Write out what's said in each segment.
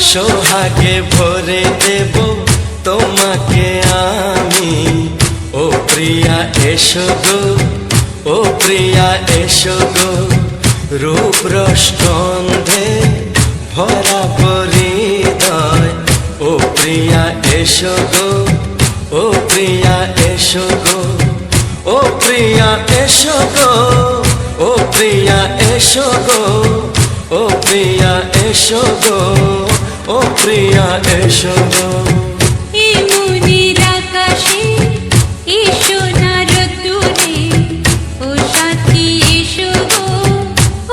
সোহাগে ভরে দেব তোমাকে আমি। ও প্রিয়া এসো গো, ও প্রিয়া এসো গো, রূপ রস গন্ধে ভরা হৃদয়। ও প্রিয়া এসো গো, ও প্রিয়া এসো গো, ও প্রিয়া এসো গো, ও প্রিয়া এসো গো, ও প্রিয়া এসো গো, ও প্রিয়া এসো গো। এই মনের আকাশে এসো না রোদ্দুরে, ও সাথী এসো গো,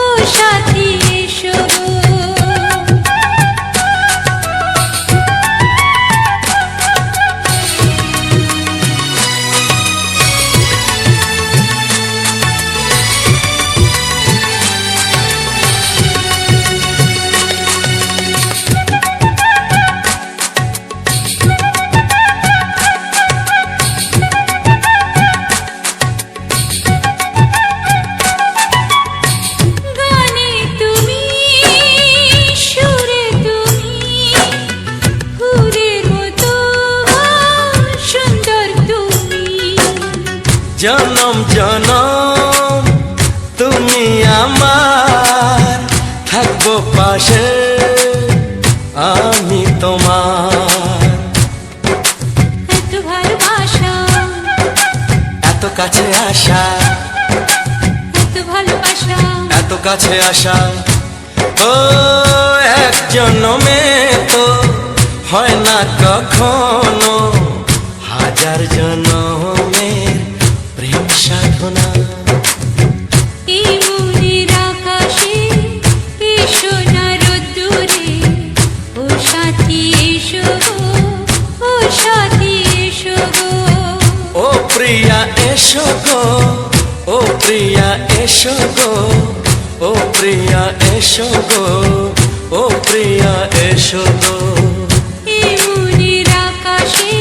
ও সাথী এসো গো। জনম জনম তুমি আমার, থাকবো পাশে আমি তোমার। এত ভালোবাসা, এত কাছে আসা, এত ভালোবাসা, এত কাছে আসা। ও এক জন্মে তো হয় না কখনো, হাজার জন্মের প্রেম সাধনা। এই মনের আকাশে এসো না রোদ্দুরে, ও সাথী এসো গো, ও সাথী এসো গো। ও প্রিয়া এসো গো, ও প্রিয়া এসো গো, ও প্রিয়া এসো গো, ও প্রিয়া এসো গো। এই মনের আকাশে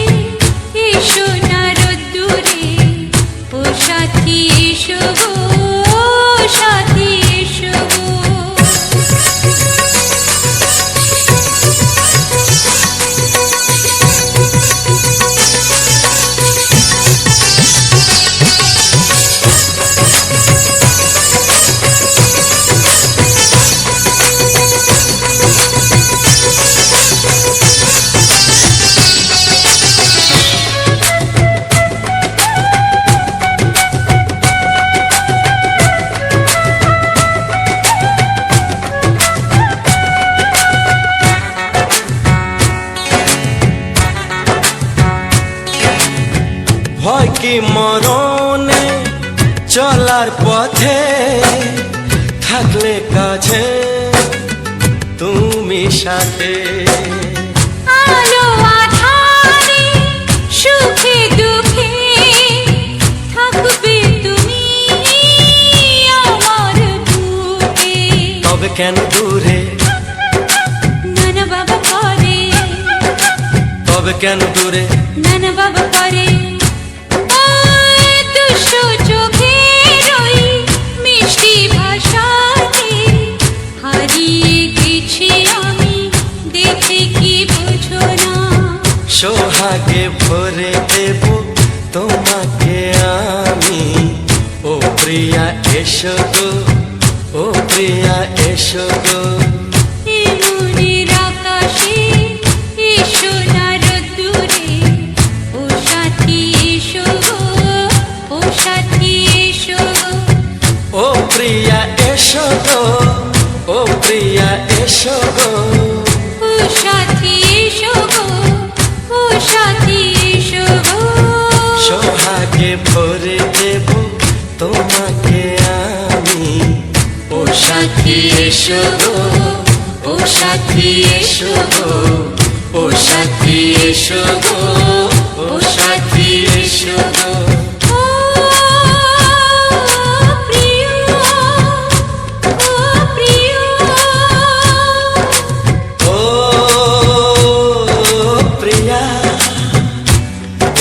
এসো না রোদ্দুরে, ও সাথী এসো গো, ও সাথী এসো গো। ভয় কি মরণে চলার পথে, থাকলে কাছে তুমি সাথে। আলো আঁধারে সুখে দুঃখে থাকবে তুমি আমার বুকে। তবে কেন দূরে, নানা বাবা করে, তবে কেন দূরে, নানা বাবা করে। ওই দুষ্টু চোখের ওই মিষ্টি ভাষাতে হারিয়ে গেছি আমি, দেখে কি বোঝো না। সোহাগে ভরে দেব তোমাকে আমি। ও প্রিয়া এসো গো, ও প্রিয়া এসো গো। এই মনের আকাশে এসো না রোদ্দুরে, ও সাথী এসো গো, ও সাথী এসো গো। ও প্রিয়া এসো গো, ও প্রিয়া এসো গো, ও সাথী এসো গো, ও সাথী এসো গো। সোহাগে ভরে দেব তোমাকে আমি। ও সাথী এসো গো, ও সাথী এসো গো, ও সাথী এসো গো, ও সাথী এসো গো। ও প্রিয়, ও প্রিয়, ও প্রিয়া,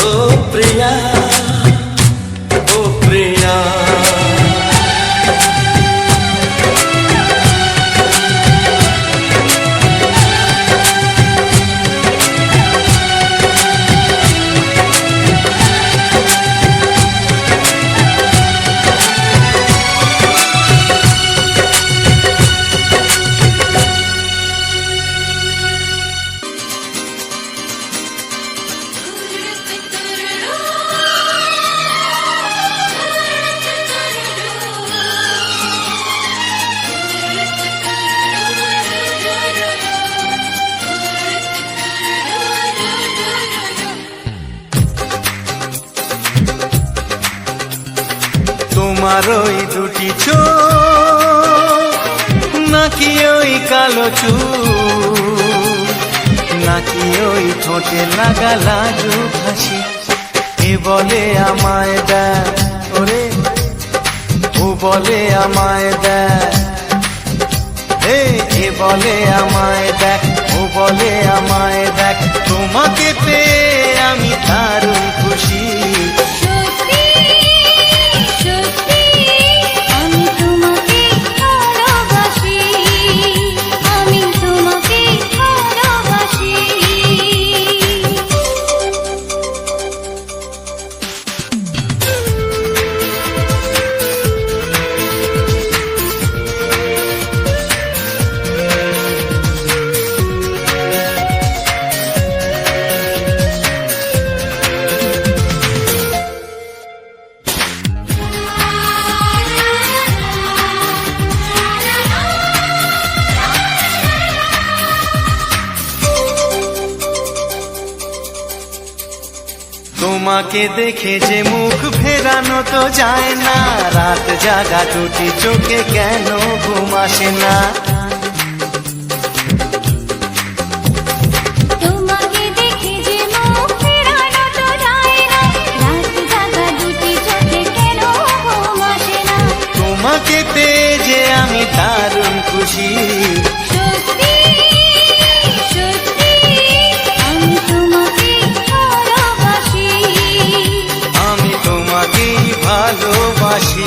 ও প্রিয়া, ও প্রিয়া। তোমার ওই দুটি চোখ নাকি ওই কালো চুল, নাকি ওই ঠোঁটে লাগা লাজুক হাসি, এ বলে আমায় দেয় ওরে, ও বলে আমায় দেয়, এ বলে আমায় দেখ, ও বলে আমায় দেখ, তোমাকে পেয়ে আমি দারুণ খুশি। সত্যি সত্যি আমি তোমাকে ভালোবাসি, আমি তোমাকে ভালোবাসি। তোমাকে দেখে যে মুখ ফেরানো তো যায় না, রাত জাগা দুটি চোখে কেন ঘুম আসে না। তোমাকে দেখে যে মুখ ফেরানো তো যায় না, রাত জাগা দুটি চোখে কেন ঘুম আসে না। তোমাকে পেয়ে যে আমি দারুণ খুশি। সত্যি সত্যি আমি তোমাকে ভালোবাসি, আমি তোমাকেই ভালোবাসি।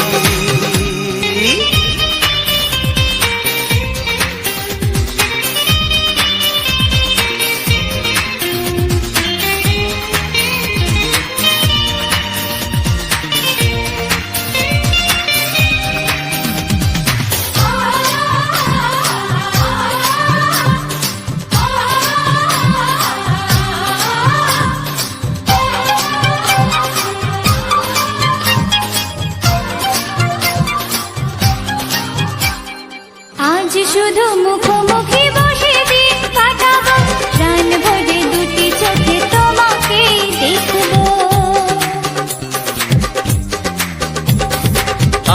আজ শুধু মুখোমুখি বসে দিন কাটাবো, প্রাণ ভরে দুটি চোখে তোমাকে দেখবো।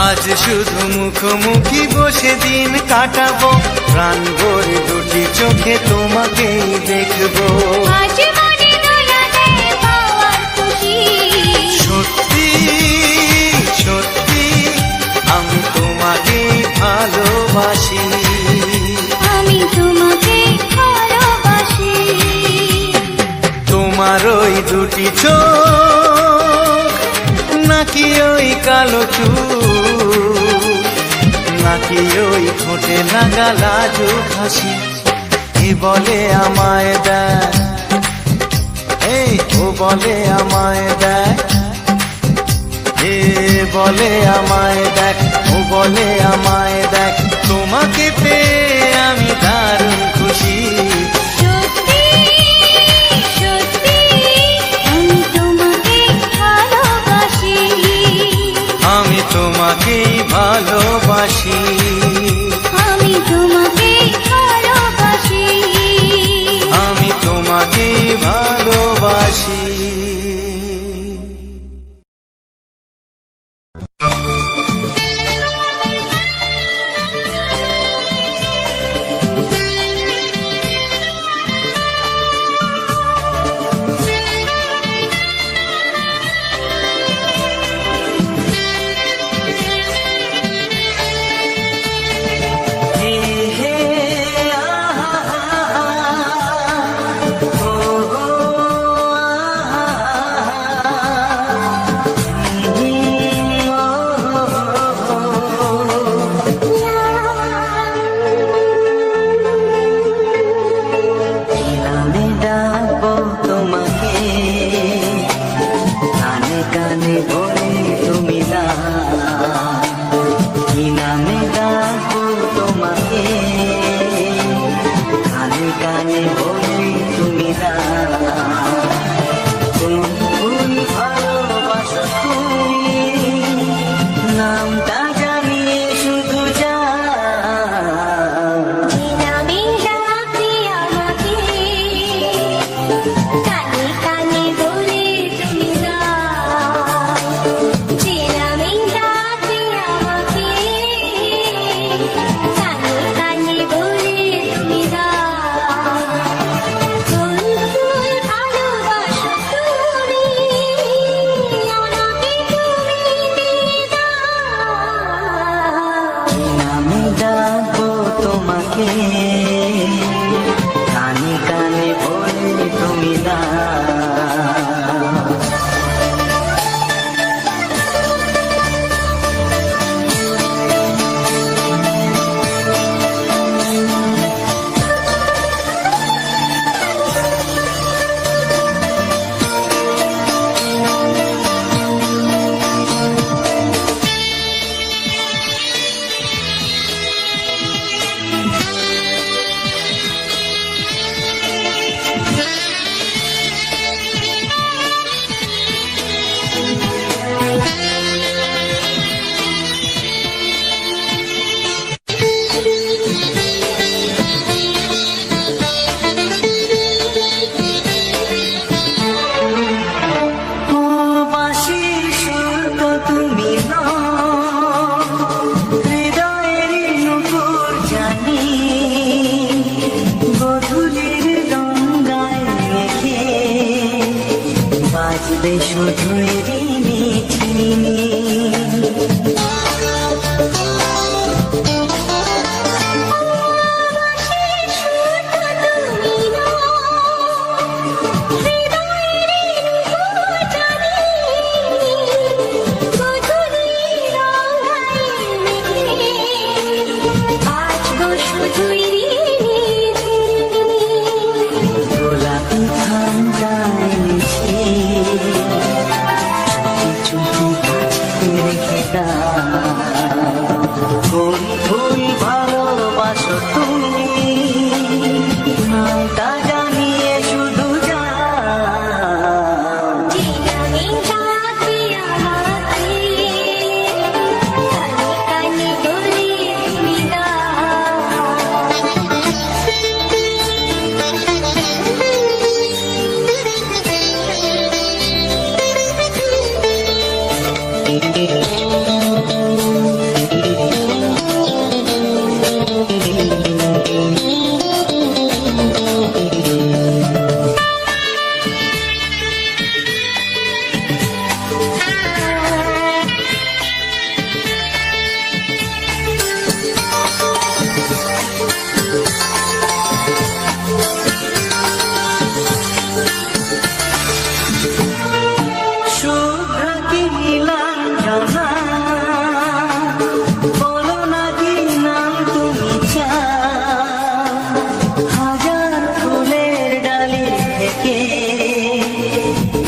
আজ শুধু মুখোমুখি বসে দিন কাটাবো, প্রাণ ভরে দুটি চোখে তোমাকেই দেখবো। আজ মনে দোলা দেয় পাওয়ার খুশি। সত্যি সত্যি আমি তোমাকেই ভালোবাসি। আমি তোমাকে ভালোবাসি। তোমার ওই দুটি চোখ নাকি ওই কালো চুল, নাকি ওই ঠোঁটে লাগা লাজুক হাসি, এ বলে আমায় দেয়, ও বলে আমায় দেয়, এ বলে আমায় দেখ, ও বলে আমায় দেখ, তোমাকে পেয়ে আমি দারুণ খুশি। সত্যি সত্যি আমি তোমাকে ভালোবাসি, আমি তোমাকেই ভালোবাসি। আমি তোমাকে ভালোবাসি, আমি তোমাকেই ভালোবাসি। তোমাকে কানে কানে বলে তুমি দাও। শুধুই রিনি ঝিনি গোলাপি ঠান্ডায় মিছে কোন ভুল ভালোবাসো তুমি নামটা জানিয়ে শুধু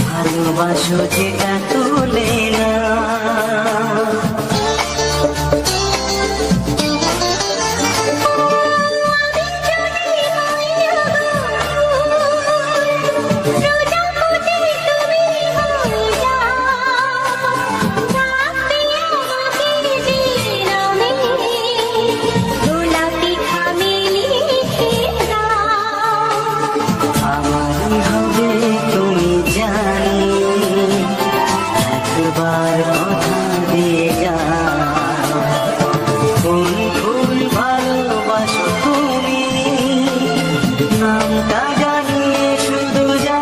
ভালোবাসো যেটা তুলে না কথা দিয়ে যা কোন ফুল ভালোবাসো তুমি নামটা জানিয়ে শুধু যা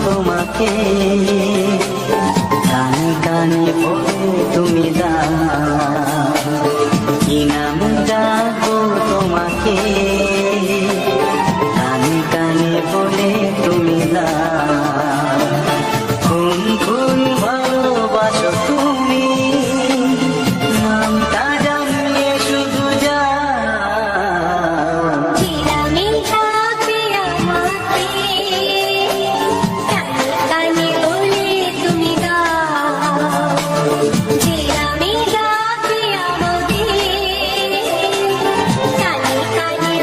তোমাকে কানে কানে বলে তুমি দাও কি নাম ডাকবো তোমাকে কানে কানে বলে তুমি দাও কোন কোন ভালোবাসো তুমি নামটা জানিয়ে শুধু যা কানে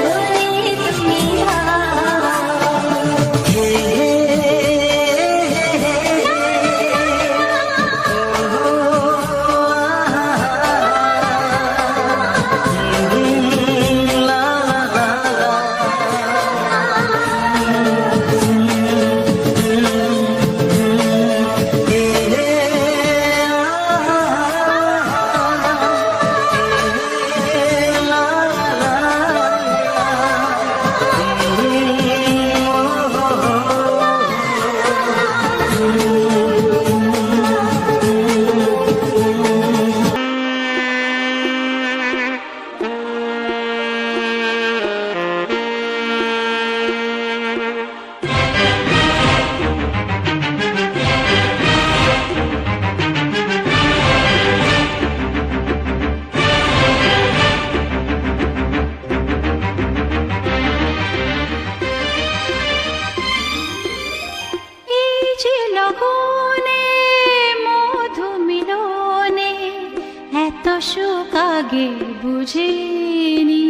বুঝিনি।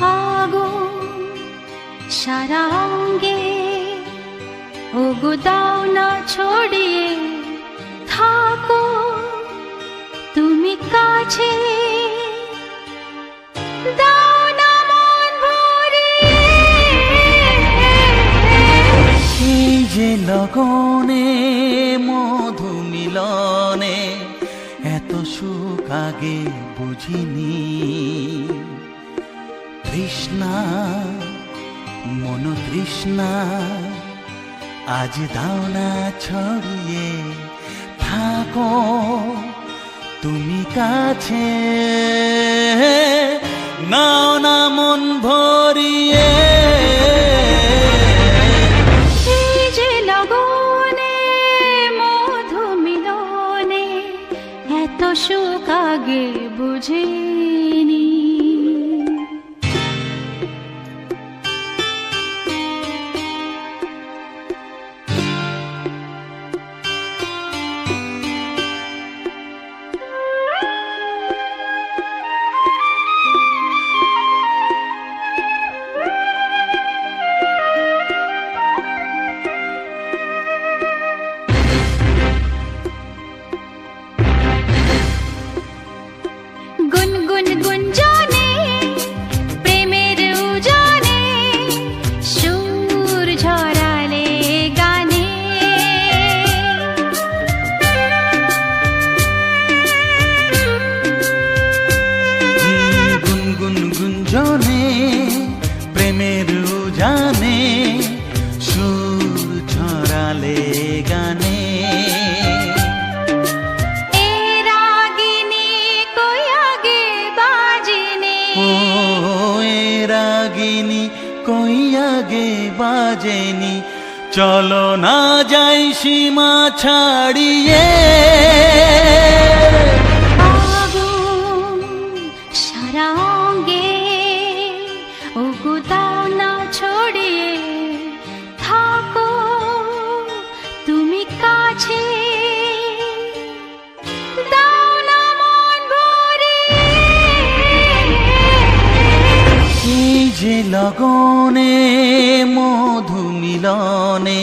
আগুন সারা অঙ্গে ওগো দাও না ছড়িয়ে, থাকো তুমি কাছে, দাও না মন ভরিয়ে। এই যে লগনে মধু মিলনে এত সুখ আগে বুঝিনি। তৃষ্ণা মন তৃষ্ণা আজ দাও না ছড়িয়ে, থাকো তুমি কাছে, নাও না মন ভরিয়ে। এই যে লগনে মধু মিলনে এত সুখ আগে বুঝিনি। গুনগুন গুঞ্জনে প্রেমের উজানে সুর ঝরালে গানে, গুনগুন গুঞ্জনে প্রেমের উজানে সুর ছড়ালে গানে। এ রাগিনী কই আগে বাজেনি, ও এ রাগিনী কই আগে বাজেনি, চলো না যাই সীমা ছাড়িয়ে। আগুন সারা অঙ্গে ওগো দাও না ছড়িয়ে, থাকো তুমি কাছে, দাও না মন ভরিয়ে। এই যে লগনে মধু মিলনে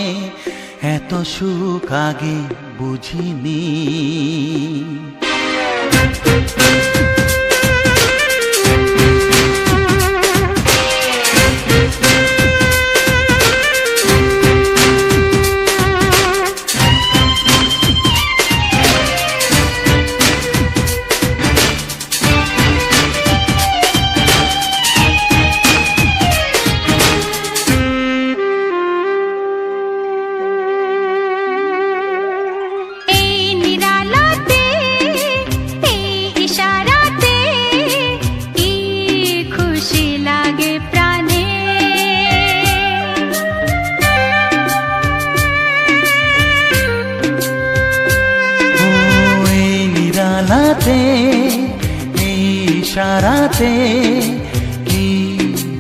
এত সুখ আগে বুঝিনি। এই নিরালাতে এই ইশারাতে কি খুশি লাগে প্রাণে, ও এই নিরালাতে এই ইশারাতে কি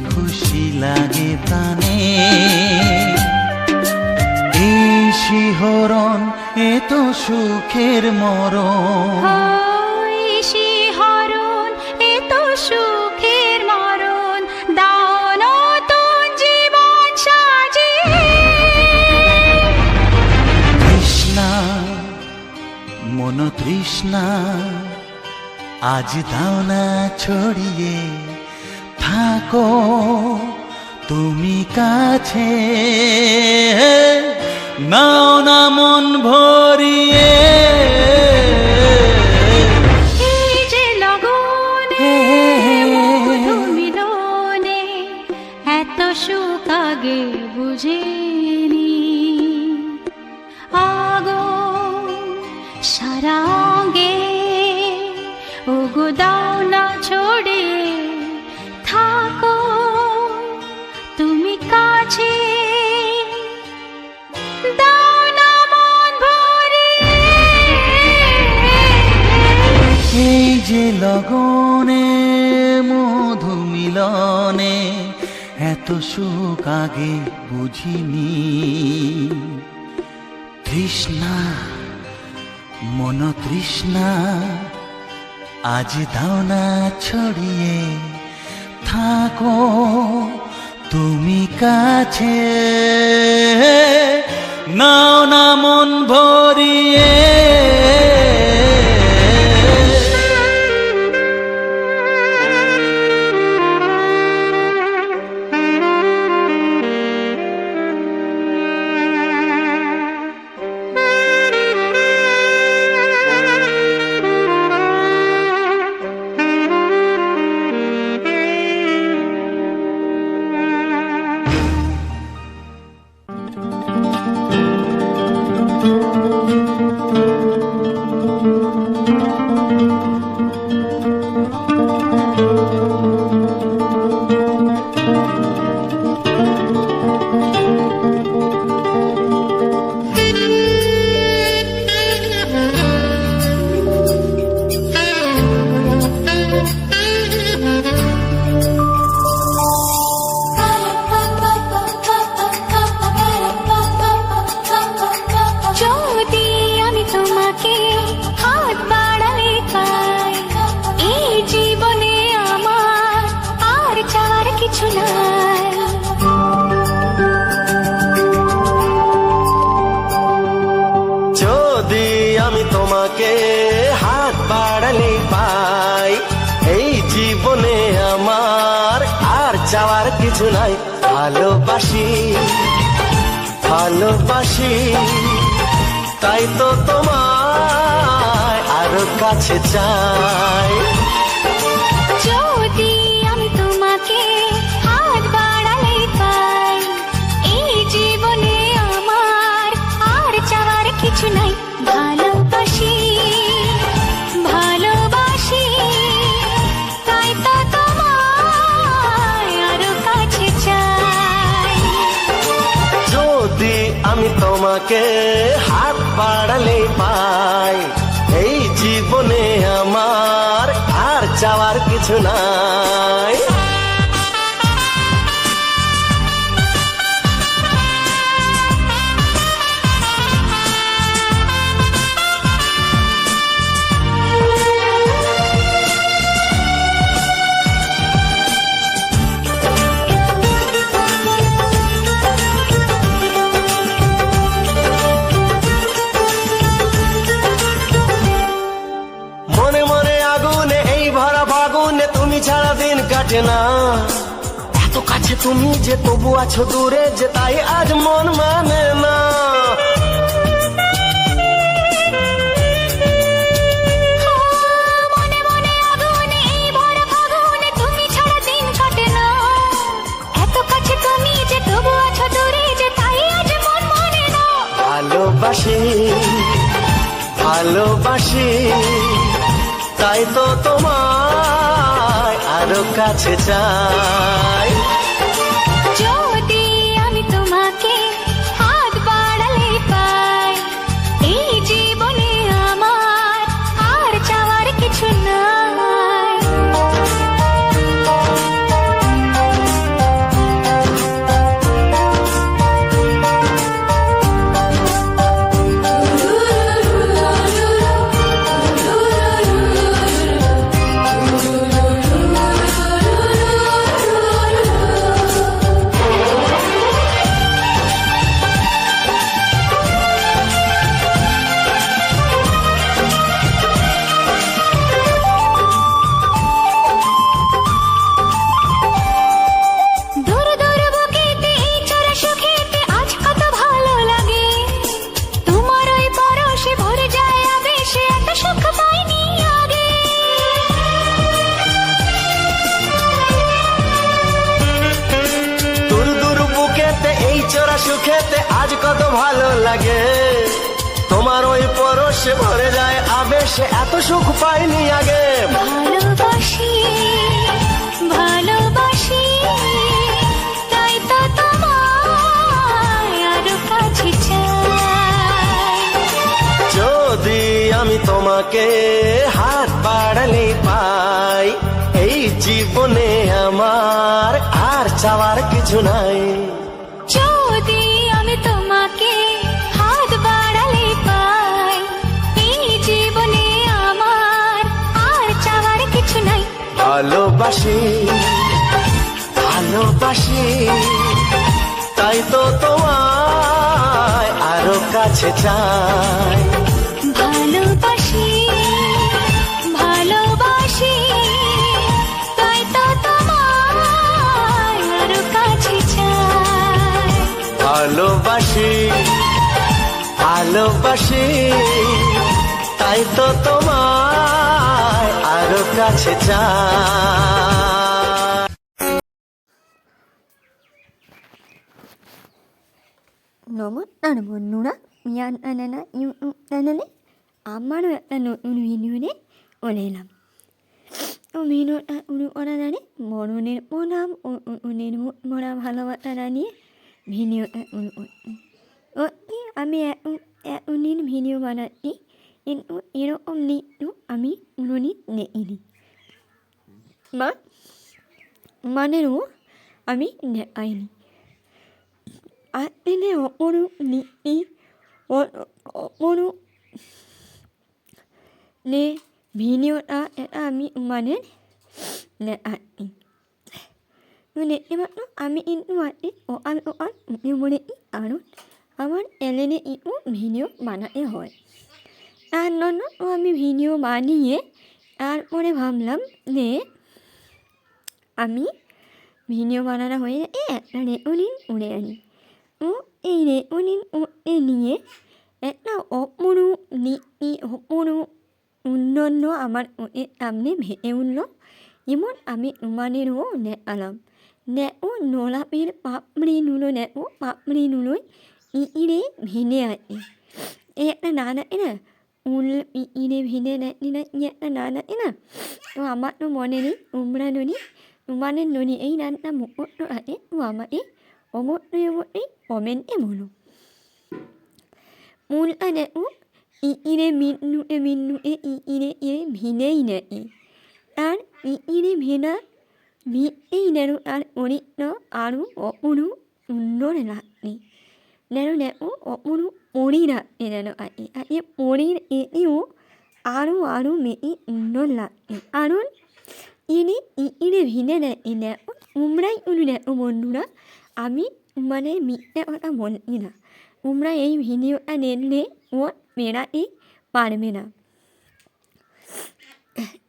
খুশি লাগে প্রাণে। এই শিহরণ এ তো সুখের মরণ, ওই শিহরণ এ তো সুখের মরণ, দাও নতুন জীবন সাজিয়ে। তৃষ্ণা মন তৃষ্ণা আজ দাও না ছড়িয়ে, থাকো তুমি কাছে, নাও না মন ভরিয়ে। এই যে লগনে মধু মিলনে এত সুখ আগে বুঝিনি। আগুন সারা অঙ্গে ওগো দাও না ছড়িয়ে, থাকো তুমি কাছে, দাও না মন ভরিয়ে। এই যে লগনে মধু মিলনে এত সুখ আগে বুঝিনি। তৃষ্ণা মন তৃষ্ণা আজ দাও না ছড়িয়ে থাকো তুমি কাছে, নাও না মন ভরিয়ে। যদি আমি তোমাকে হাত বাড়ালে পাই, এই জীবনে আমার আর চাওয়ার কিছু নাই। যদি আমি তোমাকে হাত বাড়ালে পাই, এই জীবনে আমার আর চাওয়ার কিছু নাই। ভালোবাসি ভালোবাসি তাই তো তোমায় আরো কাছে চাই। যদি আমি তোমাকে হাত বাড়ালে পাই, এই জীবনে আমার আর চাওয়ার কিছু নাই। ভালোবাসি ভালোবাসি তাই তো তোমায় আরো কাছে চাই। যদি আমি তোমাকে হাত বাড়ালে পাই, এই জীবনে আমার আর চাওয়ার কিছু নাই। মনে মনে আগুনে এই ভরা ফাগুনে তুমি ছাড়া দিন কাটে না। এত কাছে তুমি যে তবু আছো দূরে, যে তাই আজ মন মানে না। মনে মনে আগুনে এই ভরা ফাগুনে তুমি ছাড়া দিন কাটে না। এত কাছে তুমি যে তবু আছো দূরে, যে তাই আজ মন মানে না। ভালোবাসি ভালোবাসি তাই তো তোমায় আরো কাছে চাই। যদি আমি তোমাকে হাত বাড়ালে পাই, এই জীবনে আমার আর চাওয়ার কিছু নাই। দূর দূর বুকেতে এই চড়া সুখেতে আজ কত ভালো লাগে। তোমার ওই পরশে ভরে যায় আবেশে, এত সুখ পাইনি আগে। দূর দূর বুকেতে এই চোরা সুখেতে আজ কত ভালো লাগে। তোমার ওই পরশে ভরে যায় আবেশে, এত সুখ পাইনি আগে। ভালোবাসি ভালোবাসি তাই তো তোমায় আরো কাছে চাই। যদি আমি তোমাকে হাত বাড়ালে পাই, এই জীবনে আমার আর চাওয়ার কিছু নাই। যদি আমি তোমাকে হাত বাড়ালে পাই, এই জীবনে আমার আর চাওয়ার ভালোবাসি ভালোবাসি তাই তো তোমায় আরো কাছে চাই ভালোবাসি ভালোবাসি তাই তো তোমায় আরো কাছে চাই ভালোবাসি ভালোবাসি তাই তো তোমায় আরো কাছে চাই নমস্কার বন্ধুরা, মিয়ান আনানা ইউটিউব চ্যানেলে আমারও একটা নতুন ভিডিও নিয়ে চলে এলাম। তো ভিডিওটা শুরু করা জানে মরণের প্রণাম ও উনের মরা ভালোবাসা জানিয়ে ভিডিওটা শুরু করছি। সত্যি আমি এতদিন ভিডিও বানাচ্ছি, কিন্তু এরকম নৃত্য আমি কোনোদিন দেখিনি বা মানেও আমি দেখাইনি। আজকে অপরূপ নীতি অপরূপ নে ভিডিওটা এটা আমি মানে দেখাচ্ছি। তো দেখতে পাচ্ছ আমি কিন্তু আজকে সকাল সকাল উঠে পড়েছি, কারণ আমার চ্যানেলে একটু ভিডিও বানাতে হয়। তার জন্য তো আমি ভিডিও বানিয়ে তারপরে ভাবলাম যে আমি ভিডিও বানানো হয়ে গেছে একটা রেকর্ডিং উড়ে আনি। তো এই রেকর্ডিং উঠতে নিয়ে একটা অপরূপ নীতি অপরূপ উন্নন্ন আমার ওদের সামনে ভেসে উঠল এবং আমি তোমাদেরও দেখালাম। দেখো নোলাপের পাপড়িগুলো, দেখো পাপড়িগুলোয় ইঁড়ে ভেঙে আছে। এই একটা নান আছে না, উল ইঁড়ে ভেঙে দেখি না, এই একটা নান আছে না। তো আমার তো মনে নেই, তোমরা যদি তোমাদের যদি এই নানটা মুখস্থ আছে তো আমাকে অবশ্যই অবশ্যই কমেন্টে বলো। মূলটা দেখো ইঁড়ে বিন্দুতে বিন্দুতে ইঁড়ে ভিড়েই নেয়। তার ইঁড়ে ভেঙা ভিড়তেই যেন তার চরিত্র আরও অপরূপ সুন্দর লাগছে। যেন দেখো অপরূপ পরি লাগছে যেন আছে, আর এ পরির এতেও আরও আরও বেশি সুন্দর লাগছে। কারণ ইনি ইঁড়ে ভিড়ে নেয়। দেখো তোমরাই শুধু দেখো বন্ধুরা, আমি মানে মিথ্যে কথা বলছি না। তোমরা এই ভিডিওটা দেখলে ও বেড়াতে পারবে না।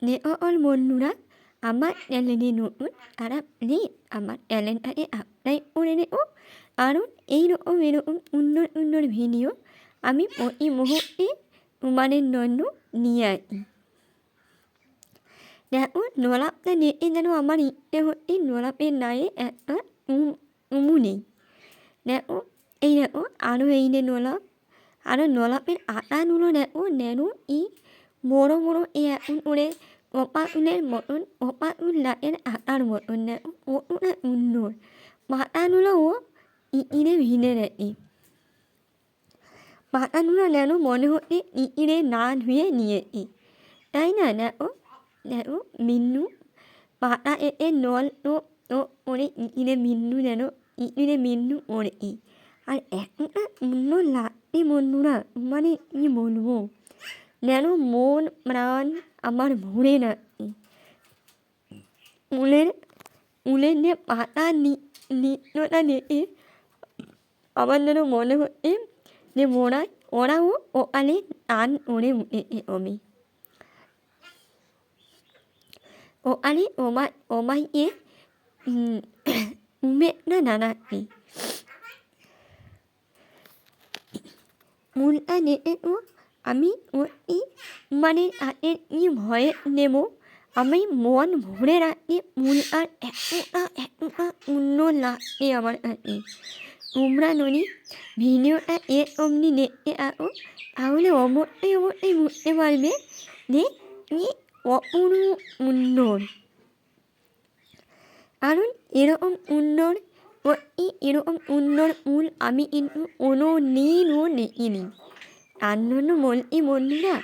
দেখো বন্ধুরা, আমার চ্যানেলে নতুন তারা প্লিজ আমার চ্যানেলটাকে সাবস্ক্রাইব করে দেখো, কারণ এইরকম এরকম সুন্দর সুন্দর ভিডিও আমি প্রতি মুহূর্তে তোমাদের জন্য নিয়ে আসি। দেখো নোলাপটা দেখে যেন আমার ইচ্ছে হচ্ছে নোলাপের নায়ে একটা উমু নেই। দেখো এই দেখো আরও এই যে নোলাপ, আরও নোলাপের আটাগুলো দেখো যেন এই বড়ো বড়ো এই এখন করে কপাকুলের মতন, কপাকুল লাটের আটার মতন দেখো কতটা সুন্দর। পাতাগুলোও ইঁড়ে ভিড়ে দেখি, পাতাগুলো যেন মনে হচ্ছে ইঁড়ে না ধুয়ে নিয়েছি, তাই না? দেখো দেখো বিন্দু পাতা এতে নল তো তো করে ইঁড়ে বিন্দু যেন ইঁড়ে বিন্দু করেছি। আর এতটা সুন্দর লাগছে বন্ধুরা, মানে কী বলবো, যেন মন প্রাণ আমার ভরে যাচ্ছে। উলের যে পাতা নৃত্যটা দেখে আমার যেন মনে হচ্ছে যে ওরাও ওখানে টান করে উঠেছে। আমি ওখানে ওমাইকে উমেকটা জানাচ্ছি। মূলটা দেখে তো আমি ওই মানে তাদের কি ভয়ে নেব, আমি মন ভরে রাখি। মূল আর এতটা সুন্দর লাগছে আমার কাছে। তোমরা যদি ভিডিওটা এর অমনি দেখতে থাকো তাহলে অবশ্যই অবশ্যই বুঝতে পারবে যে কি অপরূপ সুন্দর। কারণ এরকম সুন্দর এরকম সুন্দর ফুল আমি কিন্তু কোনো দিনও দেখিনি। তার জন্য বলছি বন্ধুরা,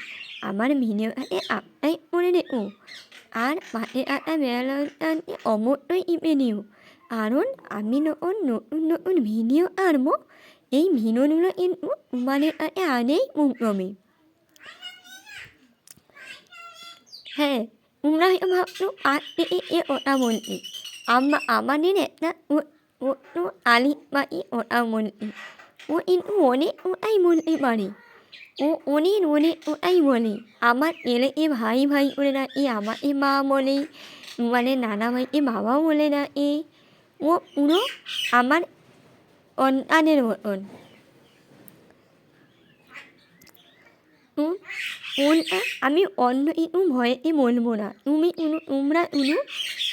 আমার ভিডিওটাকে সাবস্ক্রাইব করে দেখো, আর পাশে থাকা বেল আইকনটি অবশ্যই টিপে দিও। কারণ আমি যখন নতুন নতুন ভিডিও আনবো, এই ভিডিওগুলো কিন্তু তোমাদের কাছে আগেই পৌঁছবে। হ্যাঁ, umrah em học nu at e ota multi amma amane ne na u nu ali ma i ota multi ও ইন মনে ও আই বলতে পারে ও অনির মনে ও আই বলে আমার এলে এ ভাই ভাই বলে না এ আমার এ মা বলে মানে নানা ভাই এ বাবা বলে না এ ও পুরো আমার অন্যানের মতন আমি অন্য ইনু ভয়ে বলবো না তুমি উনু তোমরা উনু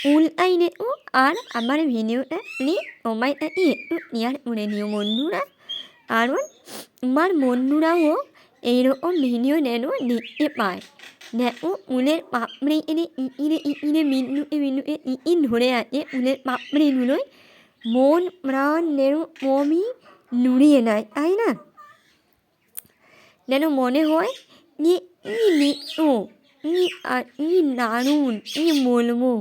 উল আইনে ও আর আমার ভিডিওটা নি তোমায় একটু নেওয়ার করে নিও বন্ধুরা কারণ তোমার বন্ধুরাও এইরকম ভিডিও যেন দেখতে পায় দেখো উলের পাপড়ি ইনে মিনুটে ইন ধরে আছে উলের পাপড়িগুলোয় মন প্রাণ যেন মমি লুড়িয়ে নেয় তাই না যেন মনে হয় যে ও দারুণ বলবো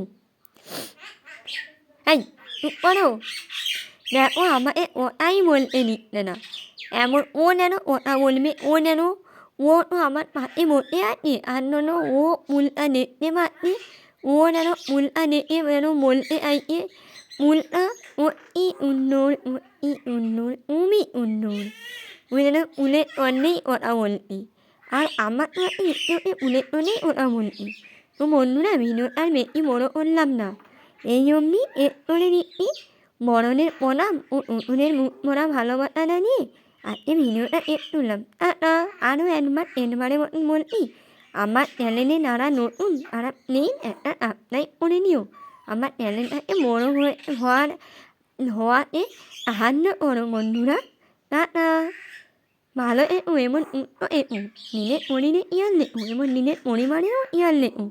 এই চুপ করো দেখো আমাকে ওটাই বলতে দিচ্ছে না এমন ও যেন ওটা বলবে ও যেন ও তো আমার পাতে বসে আছে আর যেন ও উল্টা দেখতে পাচ্ছে ও যেন উল্টা দেখে যেন বলতে চাইছে উল্টা ও উন্নর উমি উন্নর ও যেন উলের অন্যেই ওটা বলতে আর আমার তো উলের অন্যেই ওটা বলতে তো বন্ধুরা ভিডিওটার বেশি বড় করলাম না এই জন্যই এর করে দিচ্ছি মরণের প্রণাম ও উঠুনের মুখ মরা ভালোবাসা জানিয়ে আজকে ভিডিওটা তুললাম আরও একবারের মতন বলছি আমার চ্যানেলে যারা নতুন তারা প্লিজ একটা সাবস্ক্রাইব করে নিও আমার চ্যানেলটাকে বড় হওয়াতে সাহায্য করো বন্ধুরা ভালো এবং নিজের শরীরে ইয়ার লেখো এবং নিজের পরিবারেও ইয়ার লেখো